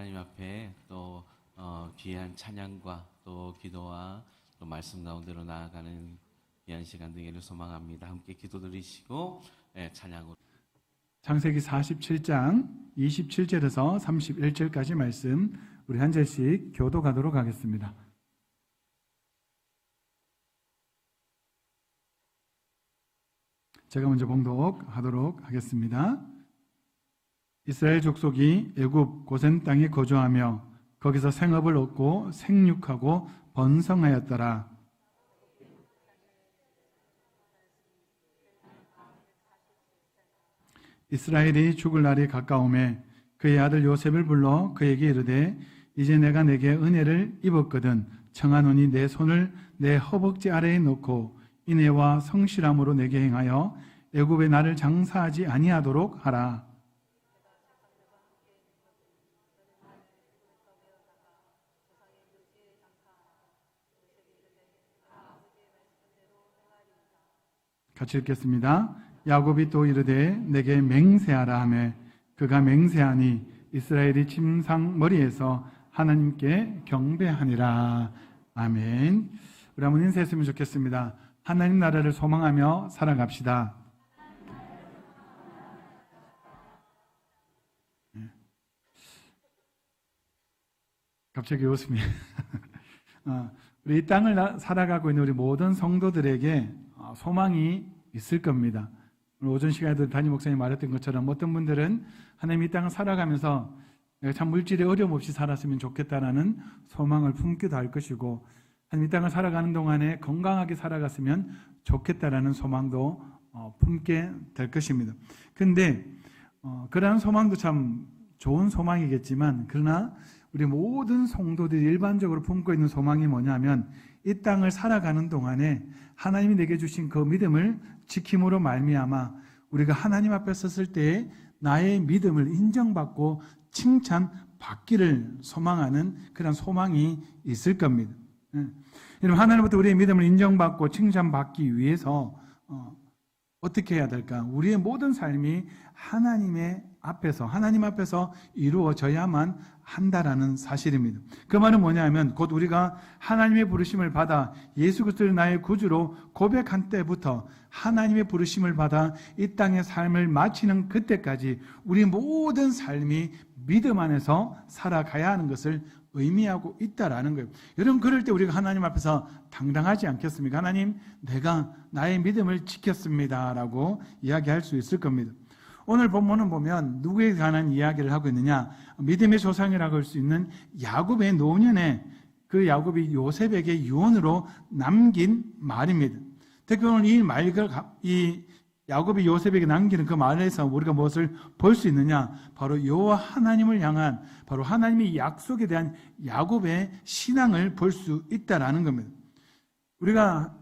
하나님 앞에 또 귀한 찬양과 또 기도와 또 말씀 가운데로 나아가는 귀한 시간 되기를 소망합니다. 함께 기도드리시고 찬양으로 창세기 47장 27절에서 31절까지 말씀 우리 한 절씩 교도가도록 하겠습니다. 제가 먼저 봉독하도록 하겠습니다. 이스라엘 족속이 애굽 고센 땅에 거주하며 거기서 생업을 얻고 생육하고 번성하였더라. 이스라엘이 죽을 날이 가까우매 그의 아들 요셉을 불러 그에게 이르되 이제 내가 내게 은혜를 입었거든 청하노니 내 손을 내 허벅지 아래에 놓고 인애와 성실함으로 내게 행하여 애굽에 나를 장사하지 아니하도록 하라. 같이 읽겠습니다. 야곱이 또 이르되 내게 맹세하라 하매 그가 맹세하니 이스라엘이 침상 머리에서 하나님께 경배하니라. 아멘. 우리 한번 인사했으면 좋겠습니다. 하나님 나라를 소망하며 살아갑시다. 갑자기 웃음이 우리 이 땅을 살아가고 있는 우리 모든 성도들에게 소망이 있을 겁니다. 오늘 오전 시간에도 담임 목사님 말했던 것처럼 어떤 분들은 하나님 이 땅을 살아가면서 내가 참 물질에 어려움 없이 살았으면 좋겠다라는 소망을 품기도 할 것이고 하나님 이 땅을 살아가는 동안에 건강하게 살아갔으면 좋겠다라는 소망도 품게 될 것입니다. 그런데 그러한 소망도 참 좋은 소망이겠지만 그러나 우리 모든 성도들이 일반적으로 품고 있는 소망이 뭐냐면 이 땅을 살아가는 동안에 하나님이 내게 주신 그 믿음을 지킴으로 말미암아 우리가 하나님 앞에 섰을 때에 나의 믿음을 인정받고 칭찬받기를 소망하는 그런 소망이 있을 겁니다. 여러분 하나님부터 우리의 믿음을 인정받고 칭찬받기 위해서 어떻게 해야 될까? 우리의 모든 삶이 하나님 앞에서 이루어져야만 한다라는 사실입니다. 그 말은 뭐냐면 곧 우리가 하나님의 부르심을 받아 예수 그리스도를 나의 구주로 고백한 때부터 하나님의 부르심을 받아 이 땅의 삶을 마치는 그때까지 우리 모든 삶이 믿음 안에서 살아가야 하는 것을 의미하고 있다라는 거예요. 여러분 그럴 때 우리가 하나님 앞에서 당당하지 않겠습니까? 하나님 내가 나의 믿음을 지켰습니다 라고 이야기할 수 있을 겁니다. 오늘 본문은 보면 누구에 관한 이야기를 하고 있느냐? 믿음의 조상이라고 할 수 있는 야곱의 노년에 그 야곱이 요셉에게 유언으로 남긴 말입니다. 특히 오늘 이 야곱이 요셉에게 남기는 그 말에서 우리가 무엇을 볼 수 있느냐? 바로 여호와 하나님을 향한 바로 하나님의 약속에 대한 야곱의 신앙을 볼 수 있다라는 겁니다. 우리가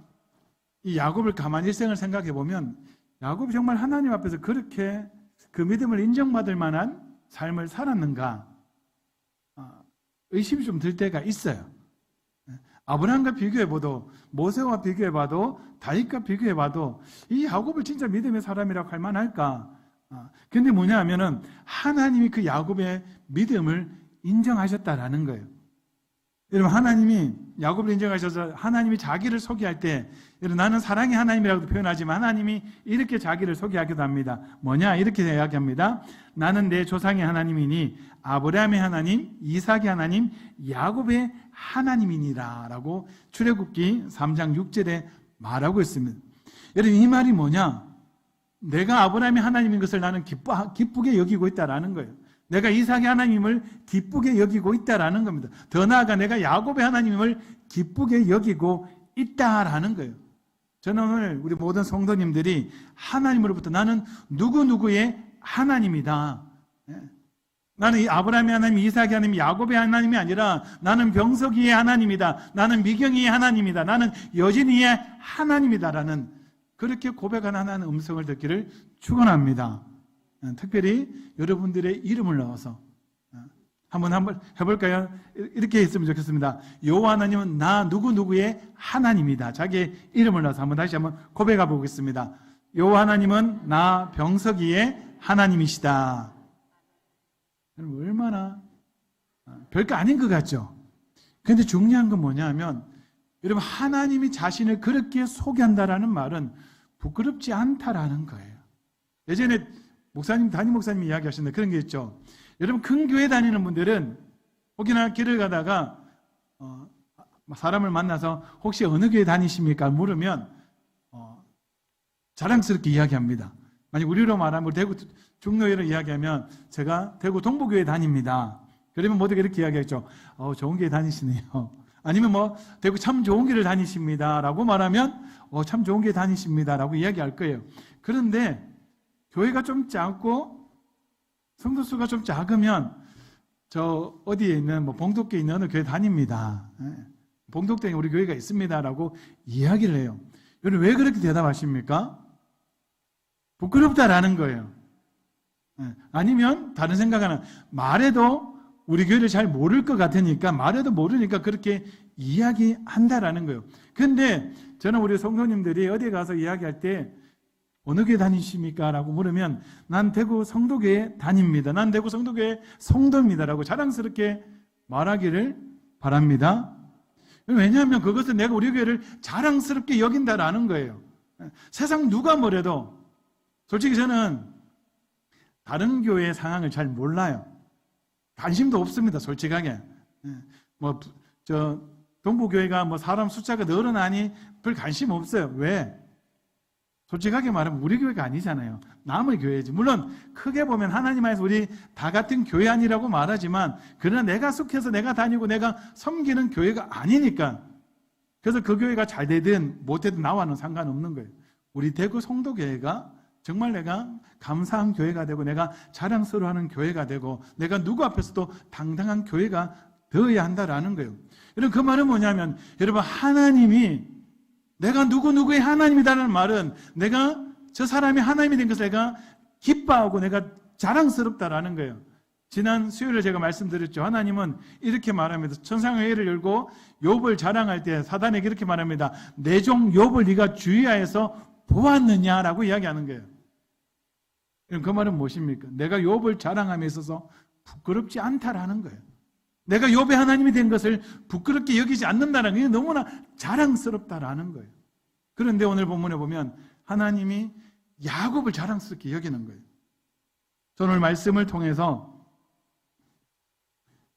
이 야곱을 가만히 일생을 생각해 보면 야곱이 정말 하나님 앞에서 그렇게 그 믿음을 인정받을 만한 삶을 살았는가 의심이 좀 들 때가 있어요. 아브라함과 비교해봐도 모세와 비교해봐도 다윗과 비교해봐도 이 야곱을 진짜 믿음의 사람이라고 할 만할까? 근데 뭐냐 하면은 하나님이 그 야곱의 믿음을 인정하셨다라는 거예요. 여러분 하나님이 야곱을 인정하셔서 하나님이 자기를 소개할 때 여러분 나는 사랑의 하나님이라고도 표현하지만 하나님이 이렇게 자기를 소개하기도 합니다. 뭐냐 이렇게 이야기합니다. 나는 내 조상의 하나님이니 아브라함의 하나님, 이삭의 하나님, 야곱의 하나님이니라 라고 출애굽기 3장 6절에 말하고 있습니다. 여러분 이 말이 뭐냐? 내가 아브라함의 하나님인 것을 나는 기쁘게 여기고 있다라는 거예요. 내가 이삭의 하나님을 기쁘게 여기고 있다라는 겁니다. 더 나아가 내가 야곱의 하나님을 기쁘게 여기고 있다라는 거예요. 저는 오늘 우리 모든 성도님들이 하나님으로부터 나는 누구누구의 하나님이다. 나는 이 아브라함의 하나님, 이삭의 하나님, 야곱의 하나님이 아니라 나는 병석이의 하나님이다. 나는 미경이의 하나님이다. 나는 여진이의 하나님이다라는 그렇게 고백하는 음성을 듣기를 축원합니다. 특별히 여러분들의 이름을 넣어서 한번 해볼까요? 이렇게 했으면 좋겠습니다. 여호와 하나님은 나 누구누구의 하나님이다. 자기의 이름을 넣어서 다시 한번 고백해 보겠습니다. 여호와 하나님은 나 병석이의 하나님이시다. 여러분 얼마나 별거 아닌 것 같죠? 그런데 중요한 건 뭐냐면 여러분, 하나님이 자신을 그렇게 소개한다라는 말은 부끄럽지 않다라는 거예요. 예전에 담임 목사님이 이야기하셨는데 그런 게 있죠. 여러분, 큰 교회 다니는 분들은 혹여나 길을 가다가 사람을 만나서 혹시 어느 교회 다니십니까? 물으면 자랑스럽게 이야기합니다. 만약 우리로 말하면 대구 중로회로 이야기하면 제가 대구 동부교회 다닙니다. 그러면 모두가 이렇게 이야기하죠. 좋은 교회 다니시네요. 아니면 대구 참 좋은 교회를 다니십니다 라고 말하면 참 좋은 교회 다니십니다 라고 이야기할 거예요. 그런데 교회가 좀 작고 성도 수가 좀 작으면 저 어디에 있는 봉독교에 있는 어느 교회 다닙니다. 봉독동에 우리 교회가 있습니다 라고 이야기를 해요. 여러분, 왜 그렇게 대답하십니까? 부끄럽다라는 거예요. 아니면 다른 생각 하나, 말해도 우리 교회를 잘 모를 것 같으니까, 말해도 모르니까 그렇게 이야기한다라는 거예요. 그런데 저는 우리 성도님들이 어디에 가서 이야기할 때 어느 교회 다니십니까? 라고 물으면 난 대구 성도교회 다닙니다. 난 대구 성도교회 성도입니다 라고 자랑스럽게 말하기를 바랍니다. 왜냐하면 그것은 내가 우리 교회를 자랑스럽게 여긴다라는 거예요. 세상 누가 뭐래도 솔직히 저는 다른 교회의 상황을 잘 몰라요. 관심도 없습니다, 솔직하게. 동부교회가 사람 숫자가 늘어나니 별 관심 없어요. 왜? 솔직하게 말하면 우리 교회가 아니잖아요. 남의 교회지. 물론 크게 보면 하나님 안에서 우리 다 같은 교회 아니라고 말하지만, 그러나 내가 속해서 내가 다니고 내가 섬기는 교회가 아니니까. 그래서 그 교회가 잘 되든 못되든 나와는 상관없는 거예요. 우리 대구 성도교회가 정말 내가 감사한 교회가 되고 내가 자랑스러워하는 교회가 되고 내가 누구 앞에서도 당당한 교회가 되어야 한다라는 거예요. 여러분, 그 말은 뭐냐면, 여러분, 하나님이 내가 누구누구의 하나님이라는 말은 내가 저 사람이 하나님이 된 것을 내가 기뻐하고 내가 자랑스럽다라는 거예요. 지난 수요일에 제가 말씀드렸죠. 하나님은 이렇게 말합니다. 천상의 회를 열고 욥을 자랑할 때 사단에게 이렇게 말합니다. 내 종 욥을 네가 주의하여서 보았느냐라고 이야기하는 거예요. 그 말은 무엇입니까? 내가 욥을 자랑함에 있어서 부끄럽지 않다라는 거예요. 내가 욥의 하나님이 된 것을 부끄럽게 여기지 않는다는 게 너무나 자랑스럽다라는 거예요. 그런데 오늘 본문에 보면 하나님이 야곱을 자랑스럽게 여기는 거예요. 오늘 말씀을 통해서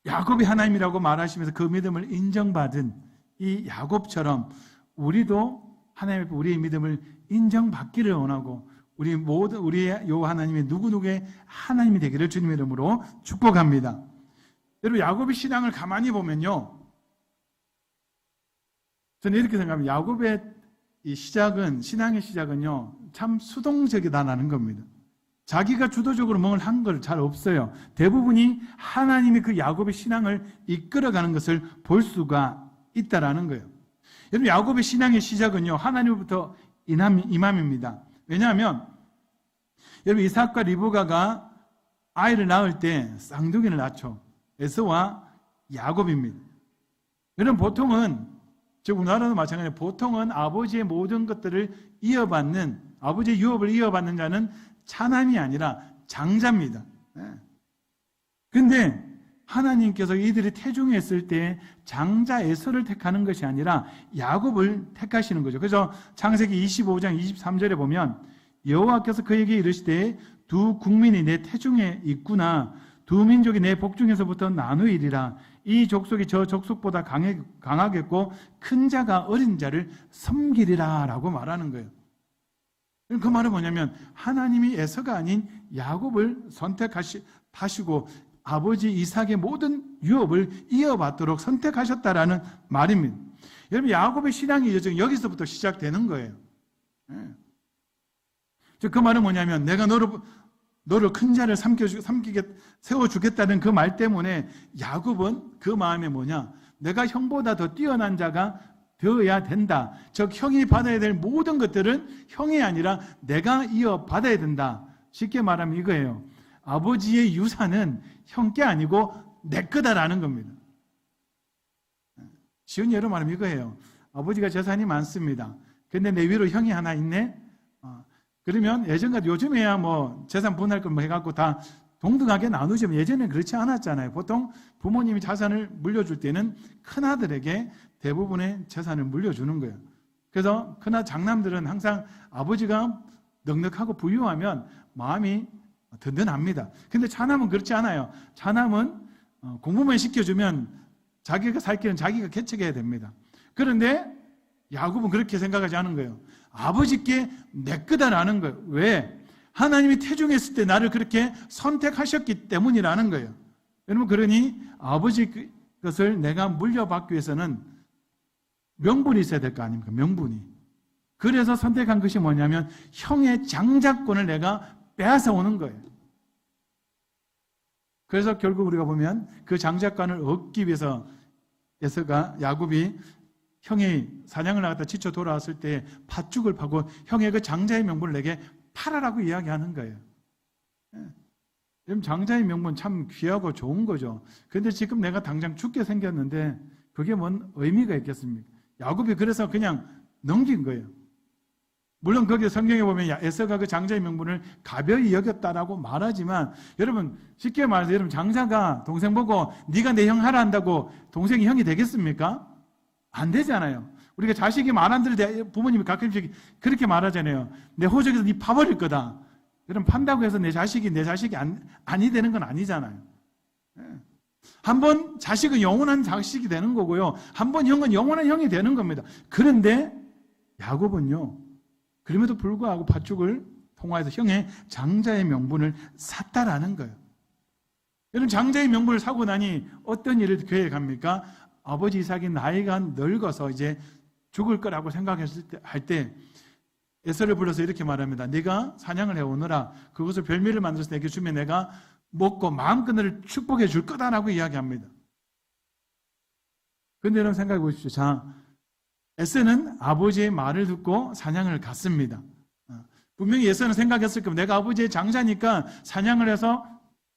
야곱이 하나님이라고 말하시면서 그 믿음을 인정받은 이 야곱처럼 우리도 하나님 앞에 우리의 믿음을 인정받기를 원하고 우리의 요 하나님이 누구누구의 하나님이 되기를 주님의 이름으로 축복합니다. 여러분, 야곱의 신앙을 가만히 보면요, 저는 이렇게 생각합니다. 야곱의 이 신앙의 시작은요, 참 수동적이다라는 겁니다. 자기가 주도적으로 뭘 한 걸 잘 없어요. 대부분이 하나님이 그 야곱의 신앙을 이끌어가는 것을 볼 수가 있다라는 거예요. 여러분, 야곱의 신앙의 시작은요, 하나님부터 임함입니다. 왜냐하면 여러분, 이삭과 리브가가 아이를 낳을 때 쌍둥이를 낳죠. 에서와 야곱입니다. 여러분, 보통은 우리나라도 마찬가지예요. 보통은 아버지의 모든 것들을 이어받는, 아버지의 유업을 이어받는 자는 차남이 아니라 장자입니다. 그런데 하나님께서 이들이 태중했을 때 장자 에서를 택하는 것이 아니라 야곱을 택하시는 거죠. 그래서 창세기 25장 23절에 보면 여호와께서 그에게 이르시되 두 국민이 내 태중에 있구나. 두 민족이 내 복중에서부터 나누이리라. 이 족속이 저 족속보다 강하겠고 큰 자가 어린 자를 섬기리라 라고 말하는 거예요. 그 말은 뭐냐면 하나님이 에서가 아닌 야곱을 선택하시고 아버지 이삭의 모든 유업을 이어받도록 선택하셨다라는 말입니다. 여러분, 야곱의 신앙의 여정이 여기서부터 시작되는 거예요. 그 말은 뭐냐면 내가 너를 큰 자를 세워주겠다는 그 말 때문에 야곱은 그 마음에 뭐냐, 내가 형보다 더 뛰어난 자가 되어야 된다. 즉 형이 받아야 될 모든 것들은 형이 아니라 내가 이어받아야 된다. 쉽게 말하면 이거예요. 아버지의 유산은 형께 아니고 내 거다라는 겁니다. 쉬운 예로 말하면 이거예요. 아버지가 재산이 많습니다. 근데 내 위로 형이 하나 있네. 그러면 예전과 요즘에야 뭐 재산 분할 걸 뭐 해갖고 다 동등하게 나누지만 예전에 그렇지 않았잖아요. 보통 부모님이 자산을 물려줄 때는 큰아들에게 대부분의 재산을 물려주는 거예요. 그래서 장남들은 항상 아버지가 넉넉하고 부유하면 마음이 든든합니다. 근데 차남은 그렇지 않아요. 차남은 공부만 시켜주면 자기가 살 길은 자기가 개척해야 됩니다. 그런데 야곱은 그렇게 생각하지 않은 거예요. 아버지께 내 거다라는 거예요. 왜? 하나님이 태중했을 때 나를 그렇게 선택하셨기 때문이라는 거예요. 여러분, 그러니 아버지 것을 내가 물려받기 위해서는 명분이 있어야 될 거 아닙니까? 명분이. 그래서 선택한 것이 뭐냐면 형의 장자권을 내가 빼앗아 오는 거예요. 그래서 결국 우리가 보면 그 장자권을 얻기 위해서 야곱이 형이 사냥을 나갔다 지쳐 돌아왔을 때 팥죽을 파고 형의 그 장자의 명분을 내게 팔아라고 이야기하는 거예요. 장자의 명분 참 귀하고 좋은 거죠. 그런데 지금 내가 당장 죽게 생겼는데 그게 뭔 의미가 있겠습니까? 야곱이 그래서 그냥 넘긴 거예요. 물론 거기 성경에 보면 에서가 그 장자의 명분을 가벼이 여겼다라고 말하지만, 여러분 쉽게 말해서 여러분 장자가 동생 보고 네가 내 형 하라 한다고 동생이 형이 되겠습니까? 안 되잖아요. 우리가 자식이 말한 대로 부모님이 가끔씩 그렇게 말하잖아요. 내 호적에서 네 파버릴 거다. 여러분 판다고 해서 내 자식이 아니 되는 건 아니잖아요. 한번 자식은 영원한 자식이 되는 거고요. 한번 형은 영원한 형이 되는 겁니다. 그런데 야곱은요, 그럼에도 불구하고 팥죽을 통화해서 형의 장자의 명분을 샀다라는 거예요. 여러분, 장자의 명분을 사고 나니 어떤 일을 계획합니까? 아버지 이삭이 나이가 늙어서 이제 죽을 거라고 생각했을 때 에서를 불러서 이렇게 말합니다. 네가 사냥을 해오느라 그것을 별미를 만들어서 내게 주면 내가 먹고 마음껏 너를 축복해 줄 거다라고 이야기합니다. 그런데 여러분 생각해 보십시오. 자, 에서는 아버지의 말을 듣고 사냥을 갔습니다. 분명히 에서는 생각했을 겁니다. 내가 아버지의 장자니까 사냥을 해서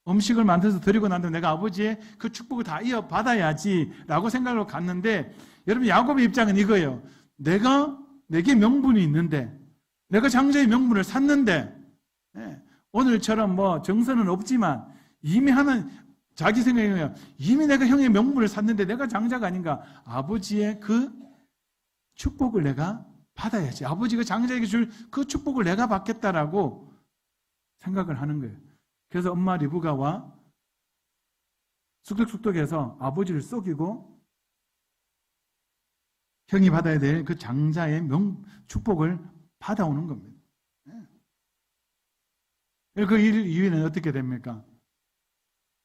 음식을 만들어서 드리고 난 다음에 내가 아버지의 그 축복을 다 이어받아야지 라고 생각으로 갔는데, 여러분 야곱의 입장은 이거예요. 내게 명분이 있는데, 내가 장자의 명분을 샀는데, 오늘처럼 뭐 정서는 없지만 이미 자기 생각이에요. 이미 내가 형의 명분을 샀는데 내가 장자가 아닌가. 아버지의 그 축복을 내가 받아야지. 아버지가 장자에게 줄 그 축복을 내가 받겠다라고 생각을 하는 거예요. 그래서 엄마 리브가와 쑥덕쑥덕해서 아버지를 속이고 형이 받아야 될 그 장자의 축복을 받아오는 겁니다. 그 이유는 어떻게 됩니까?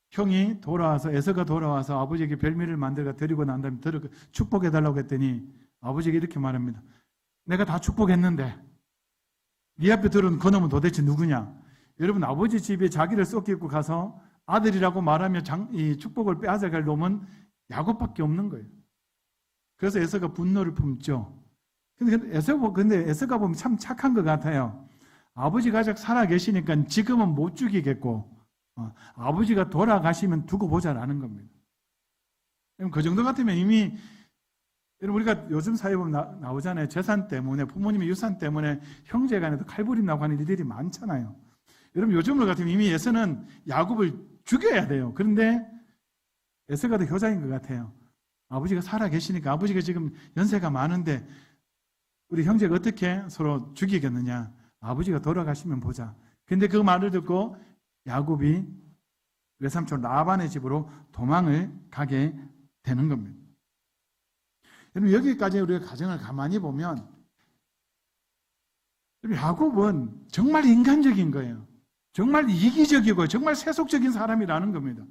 형이 돌아와서, 에서가 돌아와서 아버지에게 별미를 만들어 드리고 난 다음에 축복해달라고 했더니 아버지에게 이렇게 말합니다. 내가 다 축복했는데 네 앞에 들어온 그놈은 도대체 누구냐? 여러분, 아버지 집에 자기를 쏙입고 가서 아들이라고 말하며 이 축복을 빼앗아갈 놈은 야곱밖에 없는 거예요. 그래서 에서가 분노를 품죠. 근데 에서가 보면 참 착한 것 같아요. 아버지가 아직 살아 계시니까 지금은 못 죽이겠고, 아버지가 돌아가시면 두고 보자라는 겁니다. 그 정도 같으면 이미, 여러분 우리가 요즘 사회 보면 나오잖아요. 재산 때문에, 부모님의 유산 때문에 형제간에도 칼부림 나고 하는 일들이 많잖아요. 여러분 요즘으로 같으면 이미 에서는 야곱을 죽여야 돼요. 그런데 에서가 더 효자인 것 같아요. 아버지가 살아 계시니까, 아버지가 지금 연세가 많은데 우리 형제가 어떻게 서로 죽이겠느냐. 아버지가 돌아가시면 보자. 근데 그 말을 듣고 야곱이 외삼촌 라반의 집으로 도망을 가게 되는 겁니다. 여러분 여기까지 우리가 가정을 가만히 보면 야곱은 정말 인간적인 거예요. 정말 이기적이고 정말 세속적인 사람이라는 겁니다.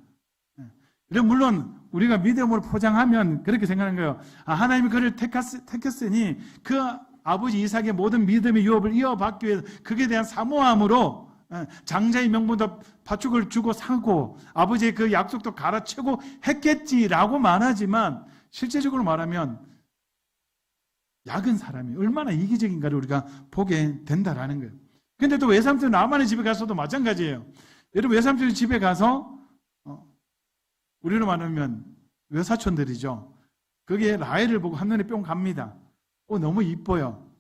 물론 우리가 믿음으로 포장하면 그렇게 생각하는 거예요. 하나님이 그를 택했으니 그 아버지 이삭의 모든 믿음의 유업을 이어받기 위해서 그에 대한 사모함으로 장자의 명분도 팥죽을 주고 사고 아버지의 그 약속도 갈아치고 했겠지라고 말하지만, 실제적으로 말하면 약은 사람이 얼마나 이기적인가를 우리가 보게 된다라는 거예요. 근데 또 외삼촌 라반의 집에 가서도 마찬가지예요. 여러분 외삼촌 집에 가서 우리로 말하면 외사촌들이죠. 거기에 라헬을 보고 한눈에 뿅 갑니다. 너무 이뻐요.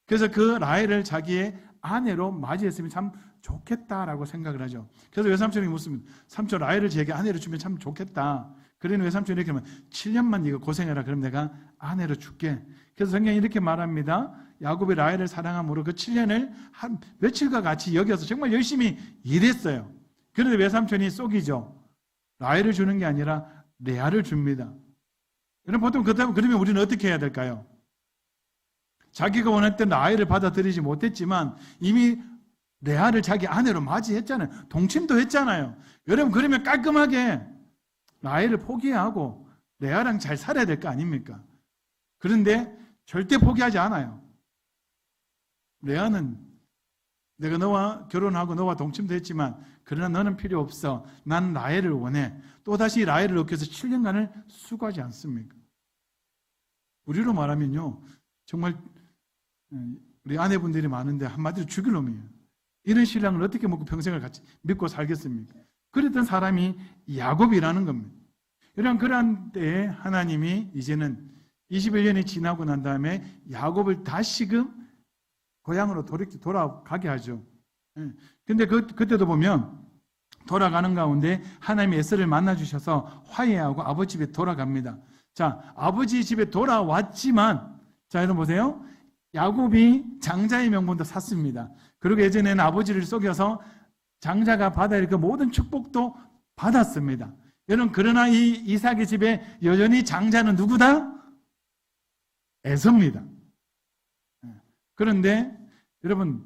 그래서 그 라헬을 자기의 아내로 맞이했으면 참 좋겠다라고 생각을 하죠. 그래서 외삼촌이 묻습니다. 삼촌, 라헬을 제게 아내로 주면 참 좋겠다. 그러니 외삼촌이 이렇게 하면 7년만 네가 고생해라. 그럼 내가 아내로 줄게. 그래서 성경이 이렇게 말합니다. 야곱이 라헬을 사랑함으로 그 7년을 한 며칠과 같이 여겨서 정말 열심히 일했어요. 그런데 외삼촌이 속이죠. 라헬을 주는 게 아니라 레아를 줍니다. 여러분, 보통 그러면 우리는 어떻게 해야 될까요? 자기가 원했던 라헬을 받아들이지 못했지만 이미 레아를 자기 아내로 맞이했잖아요. 동침도 했잖아요. 여러분, 그러면 깔끔하게 라헬을 포기하고 레아랑 잘 살아야 될 거 아닙니까? 그런데 절대 포기하지 않아요. 레아는 내가 너와 결혼하고 너와 동침도 했지만 그러나 너는 필요 없어. 난 라헬을 원해. 또다시 라헬을 얻기 위해서 7년간을 수고하지 않습니까? 우리로 말하면요, 정말 우리 아내분들이 많은데 한마디로 죽일 놈이에요. 이런 신랑을 어떻게 먹고 평생을 같이 믿고 살겠습니까? 그랬던 사람이 야곱이라는 겁니다. 여러분, 그러한 때에 하나님이 이제는 21년이 지나고 난 다음에 야곱을 다시금 고향으로 돌아가게 하죠. 근데 그때도 보면 돌아가는 가운데 하나님이 에서를 만나주셔서 화해하고 아버지 집에 돌아갑니다. 자, 아버지 집에 돌아왔지만, 자, 여러분 보세요. 야곱이 장자의 명분도 샀습니다. 그리고 예전에는 아버지를 속여서 장자가 받아야 할 그 모든 축복도 받았습니다. 여러분, 그러나 이 이삭의 집에 여전히 장자는 누구다? 에서입니다. 그런데 여러분,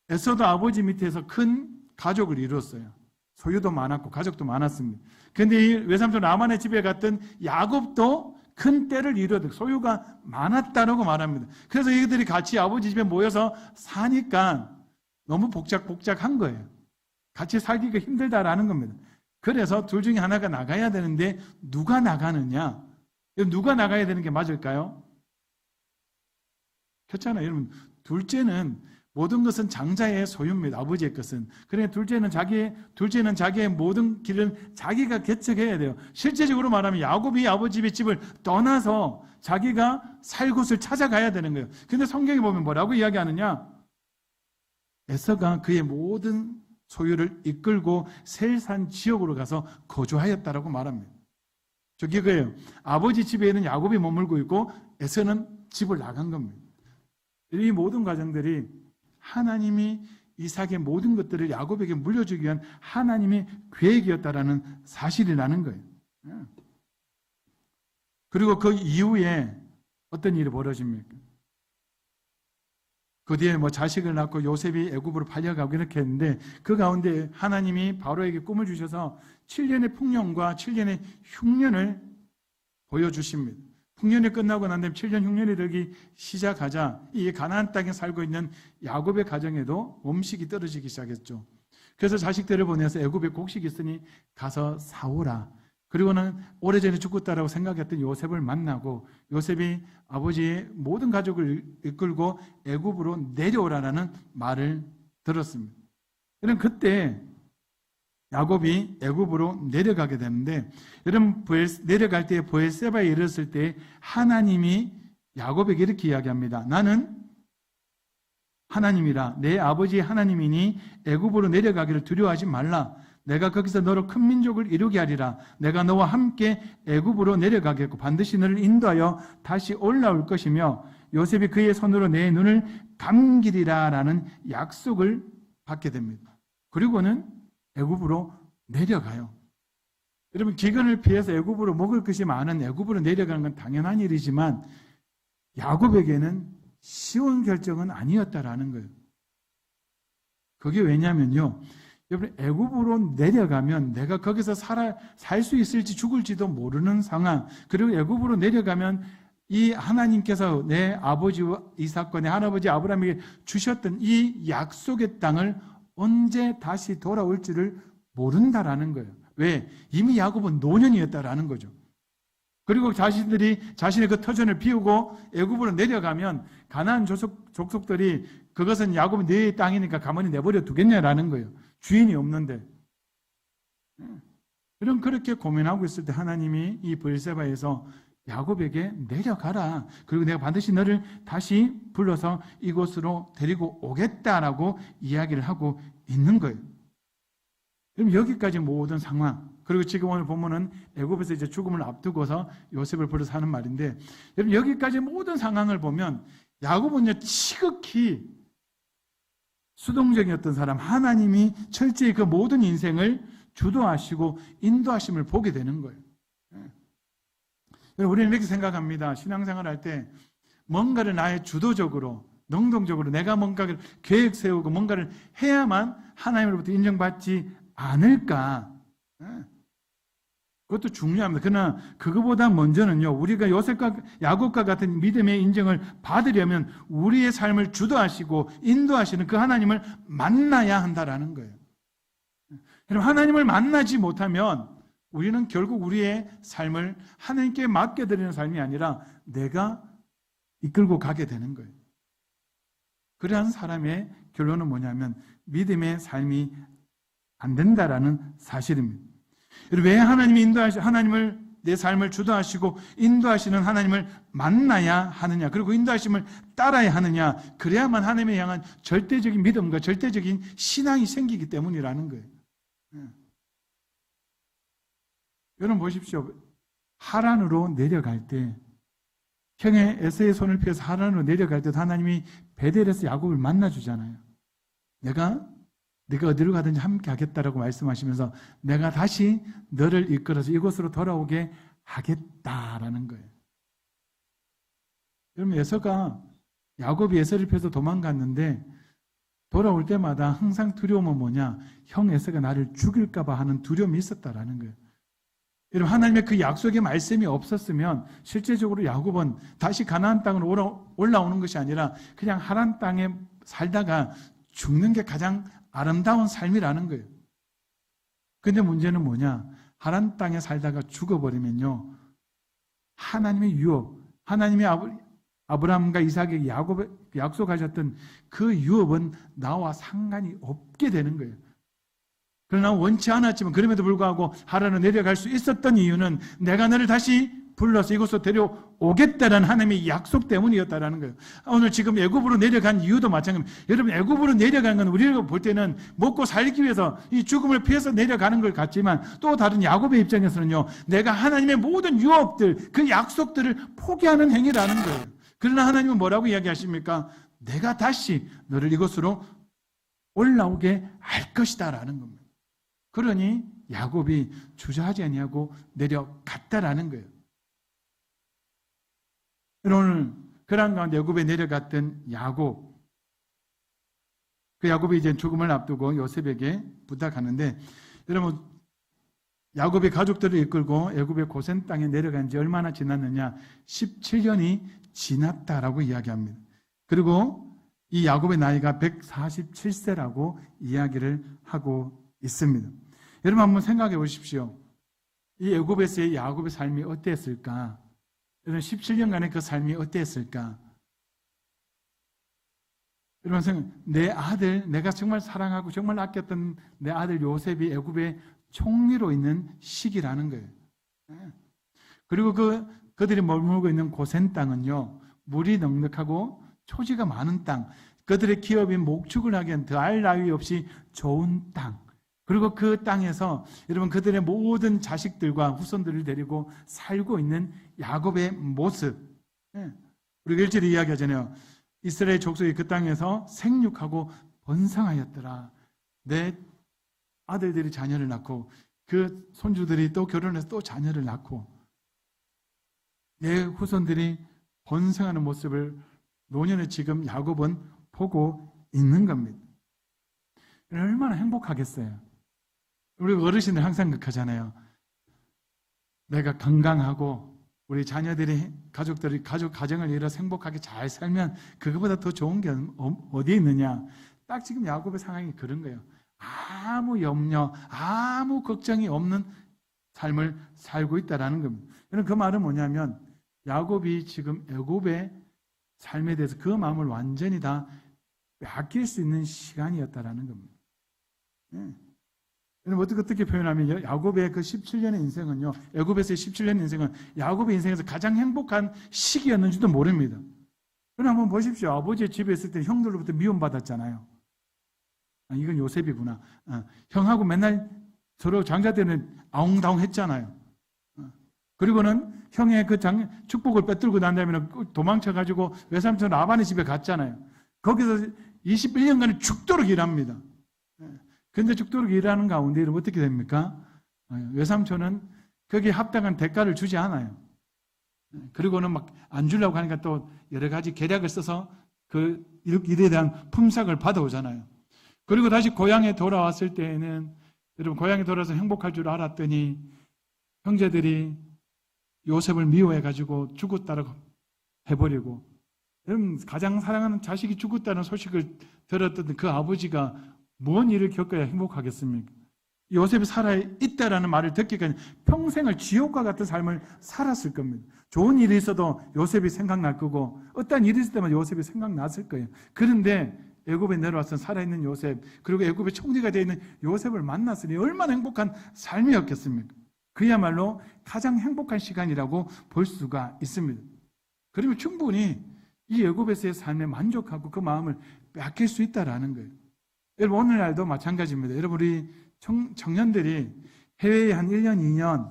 에서도 아버지 밑에서 큰 가족을 이루었어요. 소유도 많았고 가족도 많았습니다. 그런데 이 외삼촌 라반의 집에 갔던 야곱도 큰 때를 이루었고 소유가 많았다라고 말합니다. 그래서 이들이 같이 아버지 집에 모여서 사니까 너무 복작복작한 거예요. 같이 살기가 힘들다라는 겁니다. 그래서 둘 중에 하나가 나가야 되는데 누가 나가느냐? 누가 나가야 되는 게 맞을까요? 그렇잖아요. 여러분, 둘째는 모든 것은 장자의 소유입니다. 아버지의 것은. 그러니까 둘째는 자기의 모든 길을 자기가 개척해야 돼요. 실제적으로 말하면 야곱이 아버지의 집을 떠나서 자기가 살 곳을 찾아가야 되는 거예요. 근데 성경에 보면 뭐라고 이야기하느냐? 에서가 그의 모든 소유를 이끌고 셀산 지역으로 가서 거주하였다라고 말합니다. 저기 그예요. 아버지 집에는 야곱이 머물고 있고 에서는 집을 나간 겁니다. 이 모든 과정들이 하나님이 이삭의 모든 것들을 야곱에게 물려주기 위한 하나님의 계획이었다라는 사실이라는 거예요. 그리고 그 이후에 어떤 일이 벌어집니까? 그 뒤에 자식을 낳고 요셉이 애굽으로 팔려가고 이렇게 했는데 그 가운데 하나님이 바로에게 꿈을 주셔서 7년의 풍년과 7년의 흉년을 보여주십니다. 풍년이 끝나고 난 다음에 7년 흉년이 되기 시작하자 이 가나안 땅에 살고 있는 야곱의 가정에도 음식이 떨어지기 시작했죠. 그래서 자식들을 보내서 애굽에 곡식이 있으니 가서 사오라. 그리고는 오래전에 죽었다라고 생각했던 요셉을 만나고 요셉이 아버지의 모든 가족을 이끌고 애굽으로 내려오라는 말을 들었습니다. 그럼 그때 야곱이 애굽으로 내려가게 되는데 여러분 내려갈 때 브엘세바에 이르렀을 때 하나님이 야곱에게 이렇게 이야기합니다. 나는 하나님이라 내 아버지 하나님이니 애굽으로 내려가기를 두려워하지 말라. 내가 거기서 너로 큰 민족을 이루게 하리라. 내가 너와 함께 애굽으로 내려가겠고 반드시 너를 인도하여 다시 올라올 것이며 요셉이 그의 손으로 내 눈을 감기리라 라는 약속을 받게 됩니다. 그리고는 애굽으로 내려가요. 여러분, 기근을 피해서 애굽으로 먹을 것이 많은 애굽으로 내려가는 건 당연한 일이지만 야곱에게는 쉬운 결정은 아니었다라는 거예요. 그게 왜냐면요, 여러분, 애굽으로 내려가면 내가 거기서 살 수 있을지 죽을지도 모르는 상황, 그리고 애굽으로 내려가면 이 하나님께서 내 아버지 이삭과 내 할아버지 아브라함에게 주셨던 이 약속의 땅을 언제 다시 돌아올지를 모른다라는 거예요. 왜? 이미 야곱은 노년이었다라는 거죠. 그리고 자신들이 자신의 그 터전을 비우고 애굽으로 내려가면 가나안 족속들이 그것은 야곱이 네 땅이니까 가만히 내버려 두겠냐라는 거예요. 주인이 없는데. 그럼 그렇게 고민하고 있을 때 하나님이 이 브엘세바에서 야곱에게 내려가라. 그리고 내가 반드시 너를 다시 불러서 이곳으로 데리고 오겠다라고 이야기를 하고 있는 거예요. 그럼 여기까지 모든 상황, 그리고 지금 오늘 보면은 애굽에서 이제 죽음을 앞두고서 요셉을 불러서 하는 말인데, 여러분 여기까지 모든 상황을 보면 야곱은요 지극히 수동적이었던 사람, 하나님이 철저히 그 모든 인생을 주도하시고 인도하심을 보게 되는 거예요. 우리는 이렇게 생각합니다. 신앙생활 할 때 뭔가를 나의 주도적으로, 능동적으로 내가 뭔가를 계획 세우고 뭔가를 해야만 하나님으로부터 인정받지 않을까. 그것도 중요합니다. 그러나 그거보다 먼저는요, 우리가 요셉과 야곱과 같은 믿음의 인정을 받으려면 우리의 삶을 주도하시고 인도하시는 그 하나님을 만나야 한다라는 거예요. 여러분, 하나님을 만나지 못하면 우리는 결국 우리의 삶을 하나님께 맡겨드리는 삶이 아니라 내가 이끌고 가게 되는 거예요. 그러한 사람의 결론은 뭐냐면 믿음의 삶이 안 된다라는 사실입니다. 왜 하나님을 내 삶을 주도하시고 인도하시는 하나님을 만나야 하느냐, 그리고 인도하심을 따라야 하느냐, 그래야만 하나님에 향한 절대적인 믿음과 절대적인 신앙이 생기기 때문이라는 거예요. 여러분 보십시오. 하란으로 내려갈 때, 형의 에서의 손을 펴서 하란으로 내려갈 때도 하나님이 베델에서 야곱을 만나주잖아요. 네가 어디로 가든지 함께 하겠다라고 말씀하시면서 내가 다시 너를 이끌어서 이곳으로 돌아오게 하겠다라는 거예요. 여러분, 야곱이 에서를 펴서 도망갔는데 돌아올 때마다 항상 두려움은 뭐냐? 형 에서가 나를 죽일까 봐 하는 두려움이 있었다라는 거예요. 여러분, 하나님의 그 약속의 말씀이 없었으면 실제적으로 야곱은 다시 가나안 땅으로 올라오는 것이 아니라 그냥 하란 땅에 살다가 죽는 게 가장 아름다운 삶이라는 거예요. 근데 문제는 뭐냐? 하란 땅에 살다가 죽어버리면요, 하나님의 유업, 하나님이 아브라함과 이삭에게 야곱에 약속하셨던 그 유업은 나와 상관이 없게 되는 거예요. 그러나 원치 않았지만 그럼에도 불구하고 하란으로 내려갈 수 있었던 이유는 내가 너를 다시 불러서 이곳으로 데려오겠다라는 하나님의 약속 때문이었다라는 거예요. 오늘 지금 애굽으로 내려간 이유도 마찬가지입니다. 여러분, 애굽으로 내려간 건 우리가 볼 때는 먹고 살기 위해서 이 죽음을 피해서 내려가는 것 같지만, 또 다른 야곱의 입장에서는요, 내가 하나님의 모든 유업들, 그 약속들을 포기하는 행위라는 거예요. 그러나 하나님은 뭐라고 이야기하십니까? 내가 다시 너를 이곳으로 올라오게 할 것이다라는 겁니다. 그러니 야곱이 주저하지 아니하고 내려갔다라는 거예요. 오늘 그런 가운데 애굽에 내려갔던 야곱, 그 야곱이 이제 죽음을 앞두고 요셉에게 부탁하는데, 여러분, 야곱의 가족들을 이끌고 애굽의 고센 땅에 내려간 지 얼마나 지났느냐? 17년이 지났다라고 이야기합니다. 그리고 이 야곱의 나이가 147세라고 이야기를 하고 있습니다. 여러분, 한번 생각해 보십시오. 이 애굽에서의 야곱의 삶이 어땠을까? 여러분, 17년간의 그 삶이 어땠을까? 여러분, 내 아들, 내가 정말 사랑하고 정말 아꼈던 내 아들 요셉이 애굽의 총리로 있는 시기라는 거예요. 그리고 그들이 머물고 있는 고센 땅은요, 물이 넉넉하고 초지가 많은 땅, 그들의 기업인 목축을 하기엔 더할 나위 없이 좋은 땅, 그리고 그 땅에서 여러분 그들의 모든 자식들과 후손들을 데리고 살고 있는 야곱의 모습, 우리가 1절에 이야기하잖아요. 이스라엘 족속이 그 땅에서 생육하고 번성하였더라. 내 아들들이 자녀를 낳고 그 손주들이 또 결혼해서 또 자녀를 낳고 내 후손들이 번성하는 모습을 노년의 지금 야곱은 보고 있는 겁니다. 얼마나 행복하겠어요. 우리 어르신들 항상 그렇잖아요. 내가 건강하고 우리 자녀들이 가정을 이뤄서 행복하게 잘 살면 그거보다 더 좋은 게 어디에 있느냐. 딱 지금 야곱의 상황이 그런 거예요. 아무 염려, 아무 걱정이 없는 삶을 살고 있다는 겁니다. 그 말은 뭐냐면 야곱이 지금 애굽의 삶에 대해서 그 마음을 완전히 다 빼앗길 수 있는 시간이었다는 겁니다. 여러분 어떻게 표현하면 야곱의 그 17년의 인생은요, 애굽에서의 17년의 인생은 야곱의 인생에서 가장 행복한 시기였는지도 모릅니다. 그럼 한번 보십시오. 아버지의 집에 있을 때 형들로부터 미움받았잖아요. 이건 요셉이구나. 형하고 맨날 서로 장자 때는 아웅다웅 했잖아요. 그리고는 형의 그 축복을 빼들고 난 다음에 도망쳐가지고 외삼촌 라반의 집에 갔잖아요. 거기서 21년간을 죽도록 일합니다. 근데 죽도록 일하는 가운데 이러면 어떻게 됩니까? 외삼촌은 거기에 합당한 대가를 주지 않아요. 그리고는 막 안 주려고 하니까 또 여러 가지 계략을 써서 그 일에 대한 품삯을 받아오잖아요. 그리고 다시 고향에 돌아왔을 때에는 여러분 고향에 돌아와서 행복할 줄 알았더니 형제들이 요셉을 미워해가지고 죽었다라고 해버리고, 여러분 가장 사랑하는 자식이 죽었다는 소식을 들었던 그 아버지가 뭔 일을 겪어야 행복하겠습니까? 요셉이 살아있다라는 말을 듣기까지 평생을 지옥과 같은 삶을 살았을 겁니다. 좋은 일이 있어도 요셉이 생각날 거고 어떤 일이 있을 때만 요셉이 생각났을 거예요. 그런데 애굽에 내려와서 살아있는 요셉, 그리고 애굽의 총리가 되어 있는 요셉을 만났으니 얼마나 행복한 삶이었겠습니까? 그야말로 가장 행복한 시간이라고 볼 수가 있습니다. 그러면 충분히 이 애굽에서의 삶에 만족하고 그 마음을 빼앗길 수 있다라는 거예요. 여러분 오늘날도 마찬가지입니다. 여러분 우리 청년들이 해외에 한 1년, 2년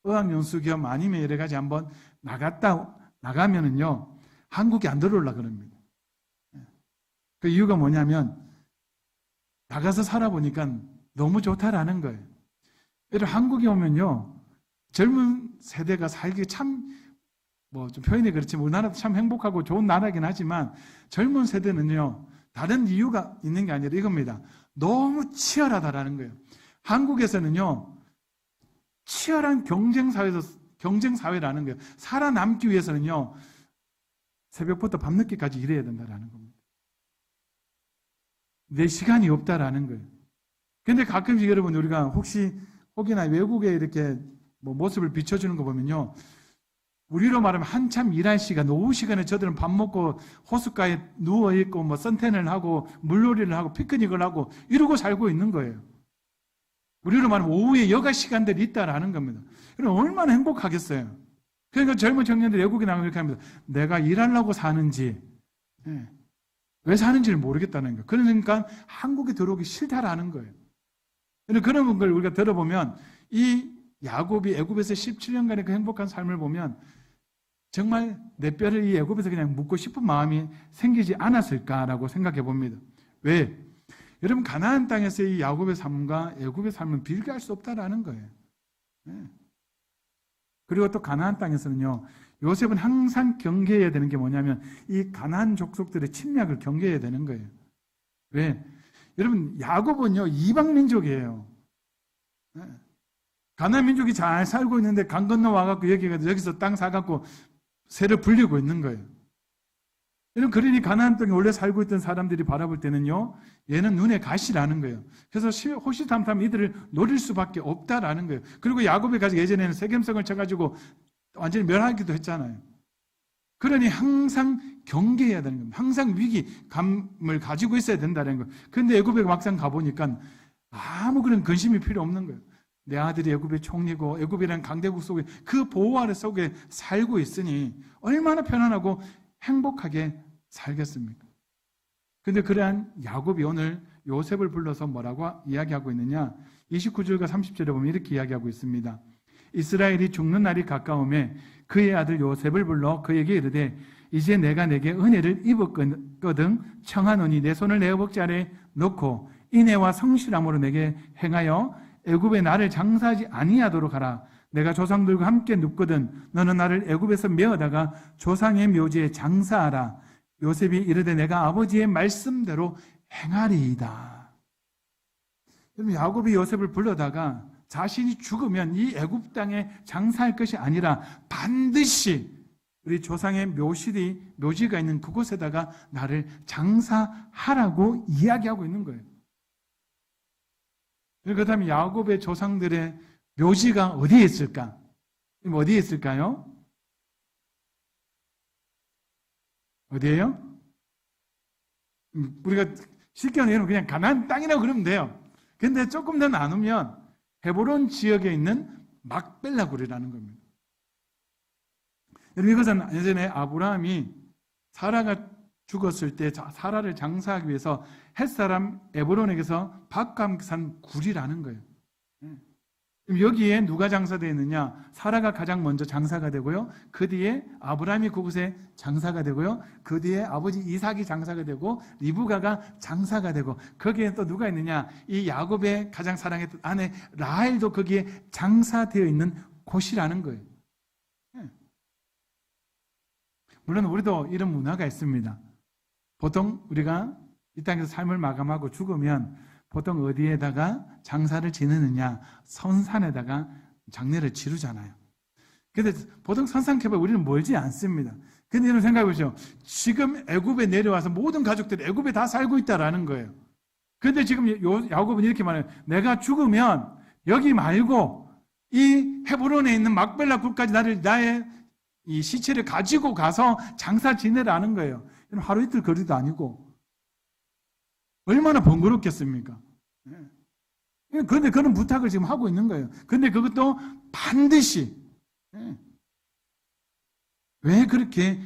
어학연수 겸 아니면 여러 가지 한번 나가면은요, 한국에 안 들어오려고 그럽니다. 그 이유가 뭐냐면 나가서 살아보니까 너무 좋다라는 거예요. 여러분 한국에 오면요, 젊은 세대가 살기 참 좀 표현이 그렇지만 우리나라도 참 행복하고 좋은 나라긴 하지만 젊은 세대는요, 다른 이유가 있는 게 아니라 이겁니다. 너무 치열하다라는 거예요. 한국에서는요, 치열한 경쟁사회라는 거예요. 살아남기 위해서는요, 새벽부터 밤늦게까지 일해야 된다라는 겁니다. 내 시간이 없다라는 거예요. 근데 가끔씩 여러분 우리가 혹이나 외국에 이렇게 모습을 비춰주는 거 보면요, 우리로 말하면 한참 일할 시간, 오후 시간에 저들은 밥 먹고 호숫가에 누워있고 선탠을 하고 물놀이를 하고 피크닉을 하고 이러고 살고 있는 거예요. 우리로 말하면 오후에 여가 시간들이 있다라는 겁니다. 그럼 얼마나 행복하겠어요. 그러니까 젊은 청년들이 외국에 나가면 이렇게 합니다. 내가 일하려고 사는지 왜 사는지를 모르겠다는 거예요. 그러니까 한국에 들어오기 싫다라는 거예요. 그런 걸 우리가 들어보면 이 야곱이 애굽에서 17년간의 그 행복한 삶을 보면 정말 내 뼈를 이 애굽에서 그냥 묻고 싶은 마음이 생기지 않았을까라고 생각해 봅니다. 왜? 여러분 가나안 땅에서의 이 야곱의 삶과 애굽의 삶은 비교할 수 없다라는 거예요. 그리고 또 가나안 땅에서는요, 요셉은 항상 경계해야 되는 게 뭐냐면 이 가나안 족속들의 침략을 경계해야 되는 거예요. 왜? 여러분 야곱은요 이방 민족이에요. 가나안 민족이 잘 살고 있는데 강 건너 와갖고 여기서 땅 사갖고 세를 불리고 있는 거예요. 여러분 그러니 가나안 땅에 원래 살고 있던 사람들이 바라볼 때는요, 얘는 눈에 가시라는 거예요. 그래서 호시탐탐 이들을 노릴 수밖에 없다라는 거예요. 그리고 야곱이 가지고 예전에는 세겜성을 쳐가지고 완전히 멸하기도 했잖아요. 그러니 항상 경계해야 되는 겁니다. 항상 위기감을 가지고 있어야 된다는 거예요. 그런데 애굽에 막상 가보니까 아무 그런 근심이 필요 없는 거예요. 내 아들이 애굽의 총리고 애굽이라는 강대국 속에 그 보호 아래 속에 살고 있으니 얼마나 편안하고 행복하게 살겠습니까? 그런데 그러한 야곱이 오늘 요셉을 불러서 뭐라고 이야기하고 있느냐? 29절과 30절에 보면 이렇게 이야기하고 있습니다. 이스라엘이 죽는 날이 가까우매 그의 아들 요셉을 불러 그에게 이르되 이제 내가 내게 은혜를 입었거든 청하노니 내 손을 내 허벅지 아래 넣고 인애와 성실함으로 내게 행하여 애굽에 나를 장사하지 아니하도록 하라. 내가 조상들과 함께 눕거든 너는 나를 애굽에서 메어다가 조상의 묘지에 장사하라. 요셉이 이르되 내가 아버지의 말씀대로 행하리이다. 야곱이 요셉을 불러다가 자신이 죽으면 이 애굽 땅에 장사할 것이 아니라 반드시 우리 조상의 묘지가 있는 그곳에다가 나를 장사하라고 이야기하고 있는 거예요. 그 다음에 야곱의 조상들의 묘지가 어디에 있을까? 어디에 있을까요? 어디예요? 우리가 쉽게 말하면 그냥 가나안 땅이라고 그러면 돼요. 근데 조금 더 나누면 헤브론 지역에 있는 막벨라 굴이라는 겁니다. 여러분, 이것은 예전에 아브라함이 사라가 죽었을 때 사라를 장사하기 위해서 햇사람 에브론에게서 밥과 산 굴이라는 거예요. 그럼 여기에 누가 장사되어 있느냐? 사라가 가장 먼저 장사가 되고요. 그 뒤에 아브라함이 그곳에 장사가 되고요. 그 뒤에 아버지 이삭이 장사가 되고 리브가가 장사가 되고, 거기에 또 누가 있느냐? 이 야곱의 가장 사랑했던 아내 라헬도 거기에 장사되어 있는 곳이라는 거예요. 물론 우리도 이런 문화가 있습니다. 보통 우리가 이 땅에서 삶을 마감하고 죽으면 보통 어디에다가 장사를 지내느냐? 선산에다가 장례를 치르잖아요. 근데 보통 선산케바 우리는 멀지 않습니다. 근데 여러분 생각해 보시죠. 지금 애굽에 내려와서 모든 가족들이 애굽에 다 살고 있다라는 거예요. 근데 지금 야곱은 이렇게 말해요. 내가 죽으면 여기 말고 이 헤브론에 있는 막벨라 굴까지 나의 이 시체를 가지고 가서 장사 지내라는 거예요. 하루 이틀 거리도 아니고. 얼마나 번거롭겠습니까? 그런데 그런 부탁을 지금 하고 있는 거예요. 근데 그것도 반드시. 왜 그렇게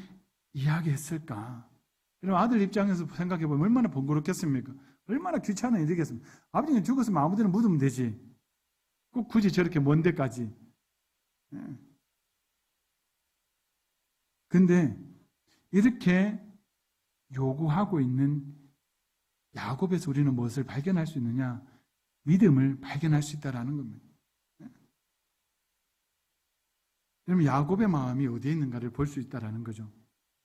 이야기했을까? 여러분, 아들 입장에서 생각해 보면 얼마나 번거롭겠습니까? 얼마나 귀찮은 일이겠습니까? 아버지는 죽었으면 아무데나 묻으면 되지. 꼭 굳이 저렇게 먼 데까지. 근데 이렇게 요구하고 있는 야곱에서 우리는 무엇을 발견할 수 있느냐? 믿음을 발견할 수 있다는 겁니다. 여러분, 야곱의 마음이 어디에 있는가를 볼 수 있다는 거죠.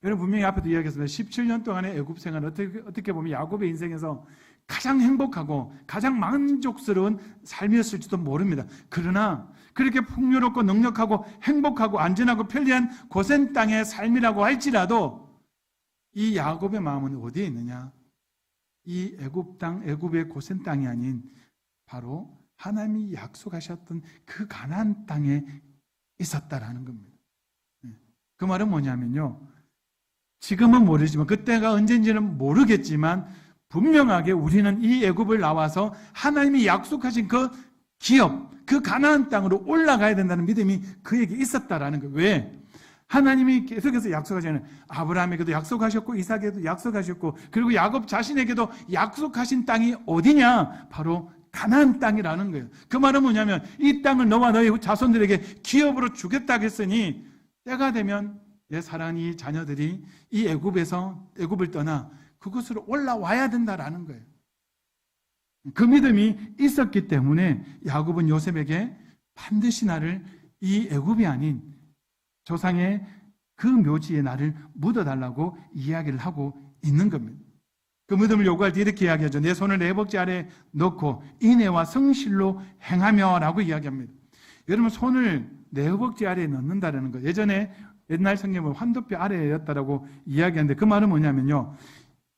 여러분, 분명히 앞에도 이야기했습니다. 17년 동안의 애굽 생활, 어떻게 보면 야곱의 인생에서 가장 행복하고 가장 만족스러운 삶이었을지도 모릅니다. 그러나 그렇게 풍요롭고 넉넉하고 행복하고 안전하고 편리한 고센 땅의 삶이라고 할지라도 이 야곱의 마음은 어디에 있느냐? 이 애굽 땅, 애굽의 고센 땅이 아닌 바로 하나님이 약속하셨던 그 가나안 땅에 있었다라는 겁니다. 그 말은 뭐냐면요, 지금은 모르지만 그때가 언젠지는 모르겠지만 분명하게 우리는 이 애굽을 나와서 하나님이 약속하신 그 기업, 그 가나안 땅으로 올라가야 된다는 믿음이 그에게 있었다라는 거예요. 왜? 하나님이 계속해서 약속하시는, 아브라함에게도 약속하셨고 이삭에게도 약속하셨고, 그리고 야곱 자신에게도 약속하신 땅이 어디냐? 바로 가나안 땅이라는 거예요. 그 말은 뭐냐면 이 땅을 너와 너의 자손들에게 기업으로 주겠다고 했으니 때가 되면 내 사랑하는 이 자녀들이 이 애굽을 떠나 그곳으로 올라와야 된다라는 거예요. 그 믿음이 있었기 때문에 야곱은 요셉에게 반드시 나를 이 애굽이 아닌 조상의 그 묘지에 나를 묻어달라고 이야기를 하고 있는 겁니다. 그 믿음을 요구할 때 이렇게 이야기하죠. 내 손을 내 허벅지 아래에 넣고 인애와 성실로 행하며 라고 이야기합니다. 여러분, 손을 내 허벅지 아래에 넣는다는 거, 예전에 옛날 성경은 환도뼈 아래였다라고 이야기하는데 그 말은 뭐냐면요,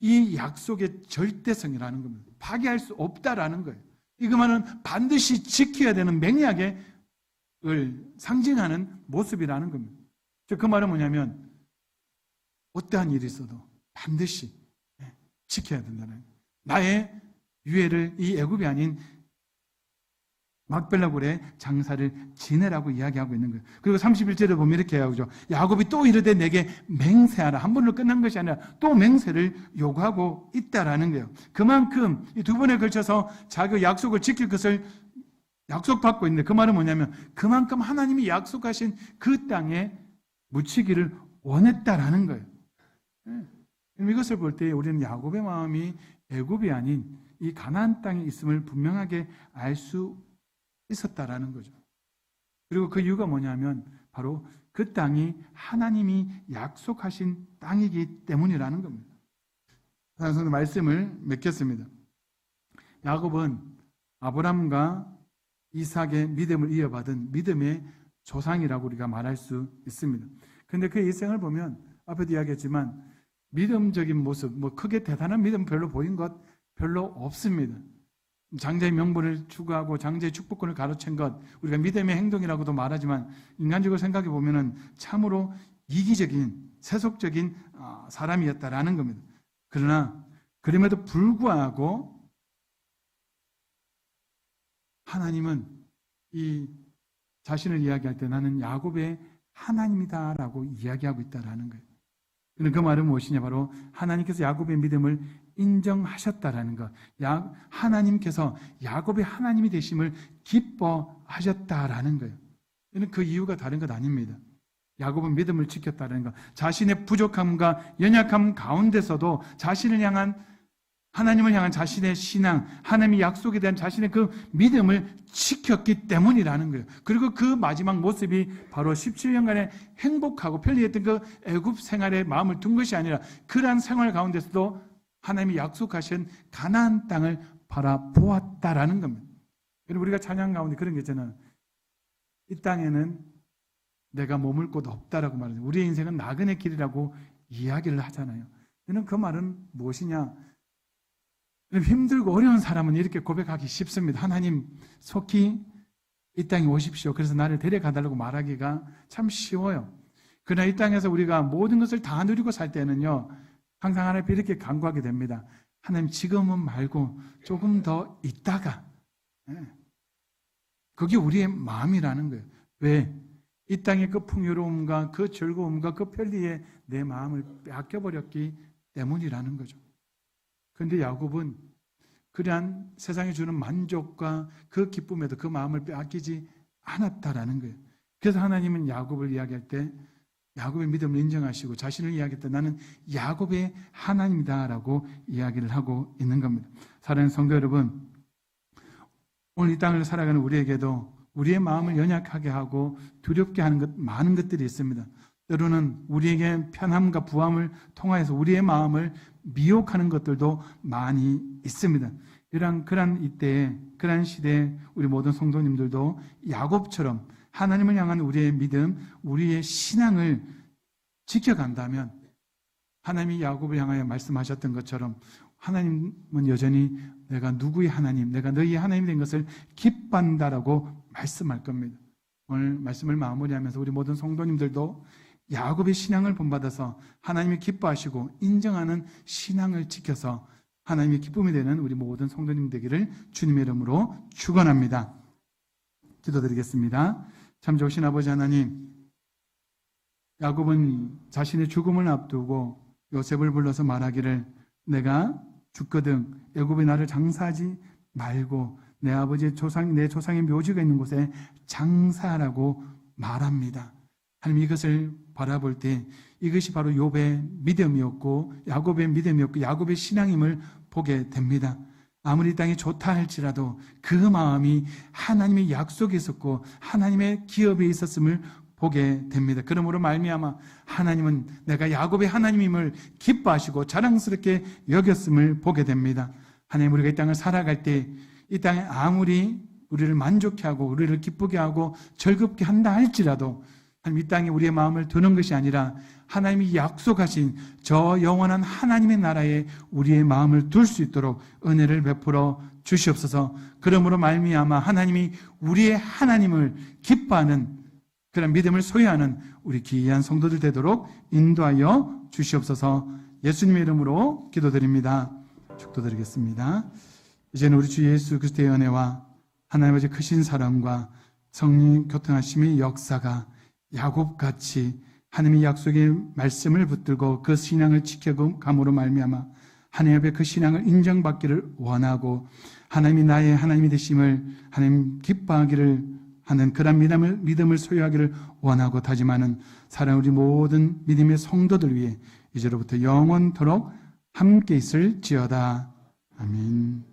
이 약속의 절대성이라는 겁니다. 파기할 수 없다라는 거예요. 이거만은 반드시 지켜야 되는 맹약을 상징하는 모습이라는 겁니다. 그 말은 뭐냐면 어떠한 일이 있어도 반드시 지켜야 된다는 거예요. 나의 유해를 이 애굽이 아닌 막벨라굴의 장사를 지내라고 이야기하고 있는 거예요. 그리고 31절에 보면 이렇게 하죠. 야곱이 또 이르되 내게 맹세하라. 한 번으로 끝난 것이 아니라 또 맹세를 요구하고 있다라는 거예요. 그만큼 이 두 번에 걸쳐서 자기 약속을 지킬 것을 약속받고 있는데 그 말은 뭐냐면 그만큼 하나님이 약속하신 그 땅에 묻히기를 원했다라는 거예요. 이것을 볼 때 우리는 야곱의 마음이 애굽이 아닌 이 가나안 땅에 있음을 분명하게 알 수 있었다라는 거죠. 그리고 그 이유가 뭐냐면 바로 그 땅이 하나님이 약속하신 땅이기 때문이라는 겁니다. 그래서 말씀을 맺겠습니다. 야곱은 아브람과 이삭의 믿음을 이어받은 믿음의 조상이라고 우리가 말할 수 있습니다. 그런데 그의 일생을 보면 앞에도 이야기했지만 믿음적인 모습, 크게 대단한 믿음 별로 보인 것 별로 없습니다. 장자의 명분을 추구하고 장자의 축복권을 가로챈 것, 우리가 믿음의 행동이라고도 말하지만 인간적으로 생각해 보면은 참으로 이기적인 세속적인 사람이었다라는 겁니다. 그러나 그럼에도 불구하고 하나님은 이 자신을 이야기할 때 나는 야곱의 하나님이다라고 이야기하고 있다라는 거예요. 그 말은 무엇이냐? 바로 하나님께서 야곱의 믿음을 인정하셨다라는 것. 하나님께서 야곱의 하나님이 되심을 기뻐하셨다라는 거예요. 그 이유가 다른 것 아닙니다. 야곱은 믿음을 지켰다는 것. 자신의 부족함과 연약함 가운데서도 자신을 향한 하나님을 향한 자신의 신앙, 하나님의 약속에 대한 자신의 그 믿음을 지켰기 때문이라는 거예요. 그리고 그 마지막 모습이 바로 17년간의 행복하고 편리했던 그 애굽 생활에 마음을 둔 것이 아니라 그러한 생활 가운데서도 하나님이 약속하신 가나안 땅을 바라보았다라는 겁니다. 그리고 우리가 찬양 가운데 그런 게 있잖아요. 이 땅에는 내가 머물 곳 없다라고 말하죠. 우리의 인생은 나그네 길이라고 이야기를 하잖아요. 그 말은 무엇이냐? 힘들고 어려운 사람은 이렇게 고백하기 쉽습니다. 하나님, 속히 이 땅에 오십시오. 그래서 나를 데려가달라고 말하기가 참 쉬워요. 그러나 이 땅에서 우리가 모든 것을 다 누리고 살 때는요, 항상 하나님 이렇게 간구하게 됩니다. 하나님, 지금은 말고 조금 더 있다가. 그게 우리의 마음이라는 거예요. 왜? 이 땅의 그 풍요로움과 그 즐거움과 그 편리에 내 마음을 빼앗겨버렸기 때문이라는 거죠. 그런데 야곱은 그러한 세상에 주는 만족과 그 기쁨에도 그 마음을 빼앗기지 않았다라는 거예요. 그래서 하나님은 야곱을 이야기할 때 야곱의 믿음을 인정하시고 자신을 이야기할 때 나는 야곱의 하나님이다라고 이야기를 하고 있는 겁니다. 사랑하는 성도 여러분, 오늘 이 땅을 살아가는 우리에게도 우리의 마음을 연약하게 하고 두렵게 하는 많은 것들이 있습니다. 때로는 우리에게 편함과 부함을 통하여서 우리의 마음을 미혹하는 것들도 많이 있습니다. 그러한 이때에, 그러한 시대에 우리 모든 성도님들도 야곱처럼 하나님을 향한 우리의 믿음, 우리의 신앙을 지켜간다면 하나님이 야곱을 향하여 말씀하셨던 것처럼 하나님은 여전히 내가 누구의 하나님, 내가 너희의 하나님이 된 것을 기뻐한다라고 말씀할 겁니다. 오늘 말씀을 마무리하면서 우리 모든 성도님들도 야곱의 신앙을 본받아서 하나님이 기뻐하시고 인정하는 신앙을 지켜서 하나님의 기쁨이 되는 우리 모든 성도님 되기를 주님의 이름으로 축원합니다. 기도드리겠습니다. 참 좋으신 아버지 하나님, 야곱은 자신의 죽음을 앞두고 요셉을 불러서 말하기를 내가 죽거든 애굽에 나를 장사하지 말고 내 아버지의 내 조상의 묘지가 있는 곳에 장사하라고 말합니다. 하나님, 이것을 바라볼 때 이것이 바로 욥의 믿음이었고 야곱의 믿음이었고 야곱의 신앙임을 보게 됩니다. 아무리 땅이 좋다 할지라도 그 마음이 하나님의 약속이 있었고 하나님의 기업에 있었음을 보게 됩니다. 그러므로 말미암아 하나님은 내가 야곱의 하나님임을 기뻐하시고 자랑스럽게 여겼음을 보게 됩니다. 하나님, 우리가 이 땅을 살아갈 때 이 땅에 아무리 우리를 만족해 하고 우리를 기쁘게 하고 즐겁게 한다 할지라도 하나님, 이 땅에 우리의 마음을 두는 것이 아니라 하나님이 약속하신 저 영원한 하나님의 나라에 우리의 마음을 둘 수 있도록 은혜를 베풀어 주시옵소서. 그러므로 말미암아 하나님이 우리의 하나님을 기뻐하는 그런 믿음을 소유하는 우리 귀한 성도들 되도록 인도하여 주시옵소서. 예수님의 이름으로 기도드립니다. 축도드리겠습니다. 이제는 우리 주 예수 그리스도의 은혜와 하나님 아버지 크신 사랑과 성령 교통하심의 역사가 야곱같이 하나님의 약속의 말씀을 붙들고 그 신앙을 지켜감으로 말미암아 하나님 앞에 그 신앙을 인정받기를 원하고 하나님이 나의 하나님이 되심을 하나님 기뻐하기를 하는 그런 믿음을 소유하기를 원하고 다짐하는 사랑 우리 모든 믿음의 성도들 위해 이제로부터 영원토록 함께 있을지어다. 아멘.